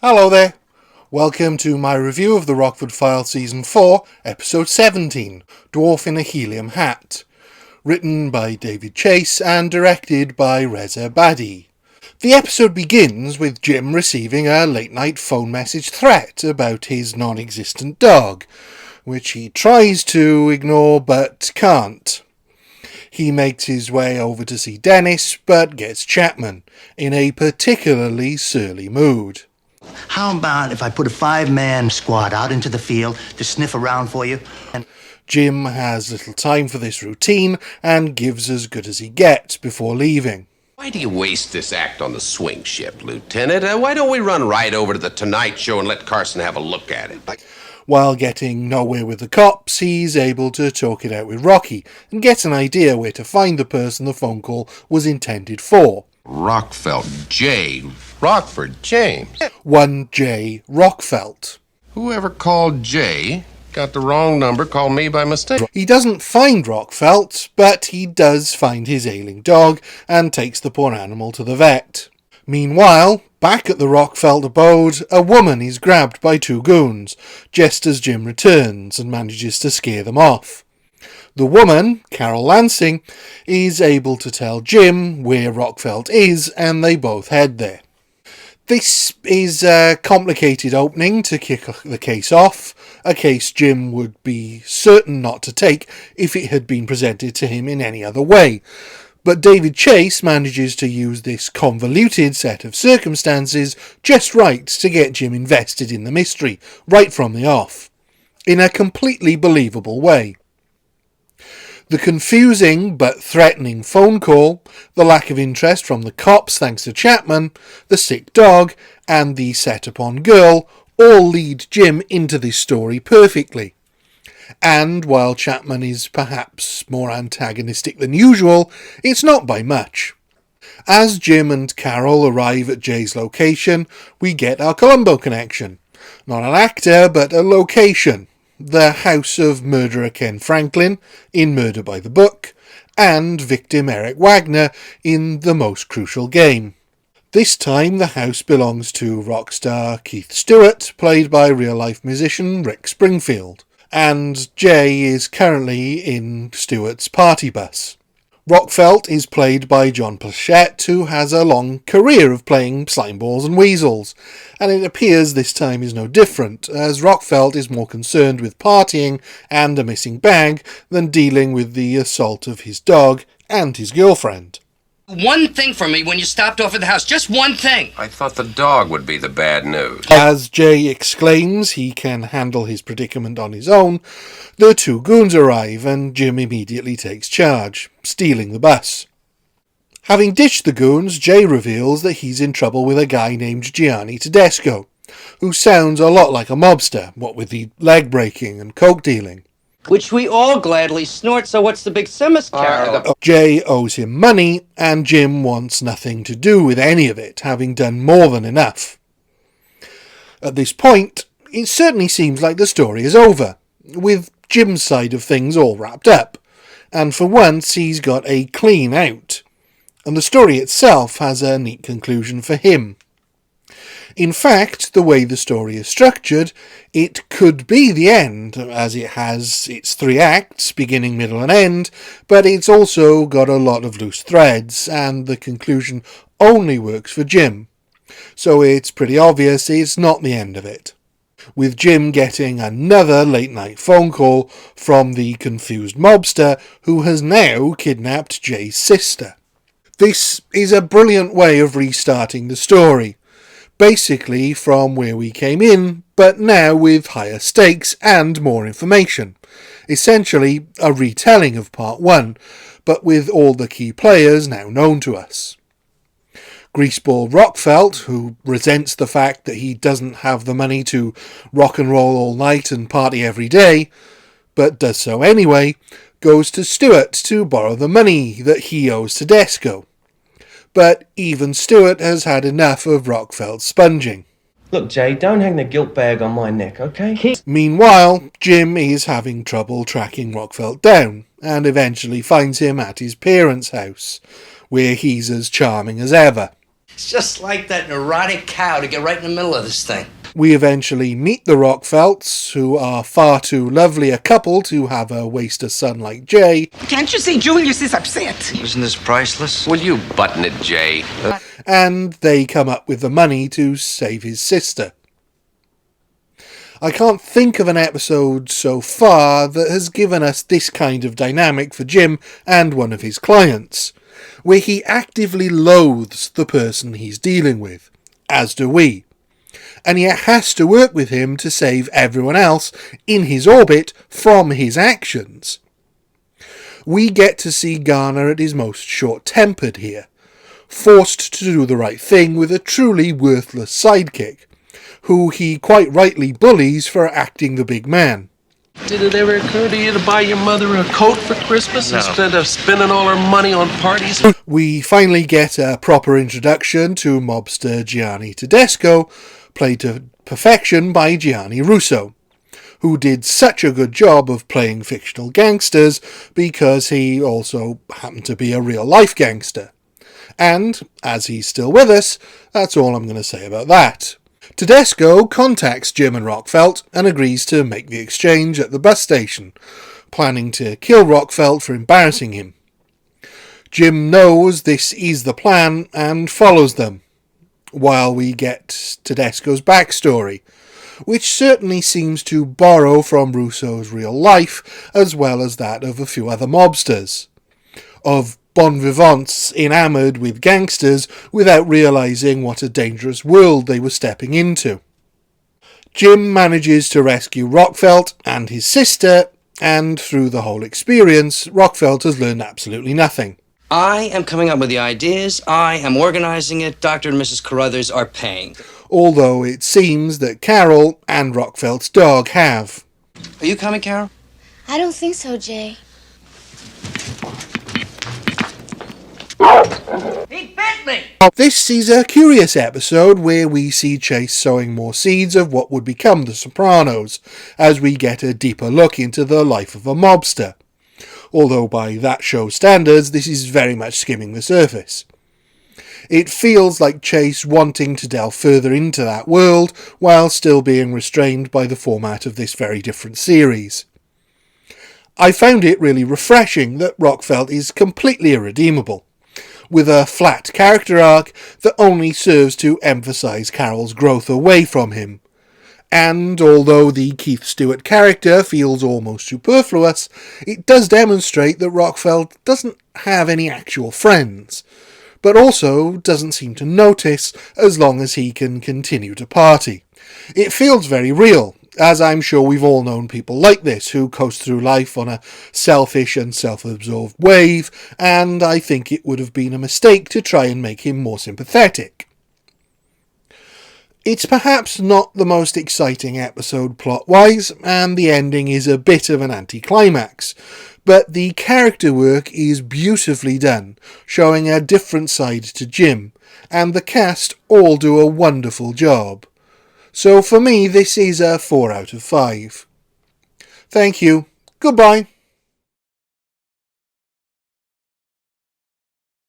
Hello there. Welcome to my review of the Rockford Files Season 4, Episode 17, Dwarf in a Helium Hat, written by David Chase and directed by Reza Badi. The episode begins with Jim receiving a late-night phone message threat about his non-existent dog, which he tries to ignore but can't. He makes his way over to see Dennis, but gets Chapman, in a particularly surly mood. How about if I put a 5-man squad out into the field to sniff around for you? Jim has little time for this routine and gives as good as he gets before leaving. Why do you waste this act on the swing shift, Lieutenant? Why don't we run right over to the Tonight Show and let Carson have a look at it? While getting nowhere with the cops, he's able to talk it out with Rocky and get an idea where to find the person the phone call was intended for. Rockford J. Rockford James. One J. Rockford. Whoever called J got the wrong number, called me by mistake. He doesn't find Rockford, but he does find his ailing dog and takes the poor animal to the vet. Meanwhile, back at the Rockford abode, a woman is grabbed by two goons, just as Jim returns and manages to scare them off. The woman, Carol Lansing, is able to tell Jim where Rockford is, and they both head there. This is a complicated opening to kick the case off, a case Jim would be certain not to take if it had been presented to him in any other way. But David Chase manages to use this convoluted set of circumstances just right to get Jim invested in the mystery, right from the off, in a completely believable way. The confusing but threatening phone call, the lack of interest from the cops thanks to Chapman, the sick dog, and the set-upon girl all lead Jim into this story perfectly. And while Chapman is perhaps more antagonistic than usual, it's not by much. As Jim and Carol arrive at Jay's location, we get our Columbo connection. Not an actor, but a location. The house of murderer Ken Franklin in Murder by the Book, and victim Eric Wagner in The Most Crucial Game. This time the house belongs to rock star Keith Stewart, played by real-life musician Rick Springfield, and Jay is currently in Stewart's party bus. Rockford is played by John Plachette, who has a long career of playing slimeballs and weasels, and it appears this time is no different, as Rockford is more concerned with partying and a missing bag than dealing with the assault of his dog and his girlfriend. One thing for me when you stopped off at the house, just one thing. I thought the dog would be the bad news. As Jay exclaims he can handle his predicament on his own, the two goons arrive and Jim immediately takes charge, stealing the bus. Having ditched the goons, Jay reveals that he's in trouble with a guy named Gianni Tedesco, who sounds a lot like a mobster, what with the leg breaking and coke dealing. Which we all gladly snort, so what's the big simus, Carol? Jay owes him money, and Jim wants nothing to do with any of it, having done more than enough. At this point, it certainly seems like the story is over, with Jim's side of things all wrapped up, and for once he's got a clean out, and the story itself has a neat conclusion for him. In fact, the way the story is structured, it could be the end, as it has its 3 acts, beginning, middle and end, but it's also got a lot of loose threads, and the conclusion only works for Jim. So it's pretty obvious it's not the end of it, with Jim getting another late-night phone call from the confused mobster who has now kidnapped Jay's sister. This is a brilliant way of restarting the story. Basically from where we came in, but now with higher stakes and more information. Essentially a retelling of part 1, but with all the key players now known to us. Greaseball Rockford, who resents the fact that he doesn't have the money to rock and roll all night and party every day, but does so anyway, goes to Stewart to borrow the money that he owes to Tedesco. But even Stewart has had enough of Rockford's sponging. Look, Jay, don't hang the guilt bag on my neck, okay? Meanwhile, Jim is having trouble tracking Rockford down, and eventually finds him at his parents' house, where he's as charming as ever. It's just like that neurotic cow to get right in the middle of this thing. We eventually meet the Rockfelts, who are far too lovely a couple to have a waste a son like Jay. Can't you see Julius is upset? Isn't this priceless? Will you button it, Jay? And they come up with the money to save his sister. I can't think of an episode so far that has given us this kind of dynamic for Jim and one of his clients, where he actively loathes the person he's dealing with, as do we, and yet has to work with him to save everyone else in his orbit from his actions. We get to see Garner at his most short-tempered here, forced to do the right thing with a truly worthless sidekick, who he quite rightly bullies for acting the big man. Did it ever occur to you to buy your mother a coat for Christmas instead of spending all her money on parties? We finally get a proper introduction to mobster Gianni Tedesco, played to perfection by Gianni Russo, who did such a good job of playing fictional gangsters because he also happened to be a real-life gangster. And, as he's still with us, that's all I'm going to say about that. Tedesco contacts Jim and Rockfelt and agrees to make the exchange at the bus station, planning to kill Rockfelt for embarrassing him. Jim knows this is the plan and follows them, while we get Tedesco's backstory, which certainly seems to borrow from Russo's real life as well as that of a few other mobsters, of bon vivants enamoured with gangsters without realising what a dangerous world they were stepping into. Jim manages to rescue Rockfelt and his sister, and through the whole experience, Rockfelt has learned absolutely nothing. I am coming up with the ideas. I am organizing it. Dr. and Mrs. Carruthers are paying. Although it seems that Carol and Rockfelt's dog have. Are you coming, Carol? I don't think so, Jay. He bit me! This is a curious episode where we see Chase sowing more seeds of what would become The Sopranos, as we get a deeper look into the life of a mobster. Although by that show's standards, this is very much skimming the surface. It feels like Chase wanting to delve further into that world, while still being restrained by the format of this very different series. I found it really refreshing that Rockfelt is completely irredeemable, with a flat character arc that only serves to emphasise Carol's growth away from him. And although the Keith Stewart character feels almost superfluous, it does demonstrate that Rockfelt doesn't have any actual friends, but also doesn't seem to notice as long as he can continue to party. It feels very real, as I'm sure we've all known people like this who coast through life on a selfish and self-absorbed wave, and I think it would have been a mistake to try and make him more sympathetic. It's perhaps not the most exciting episode plot-wise, and the ending is a bit of an anticlimax, but the character work is beautifully done, showing a different side to Jim, and the cast all do a wonderful job. So for me, this is a 4 out of 5. Thank you. Goodbye.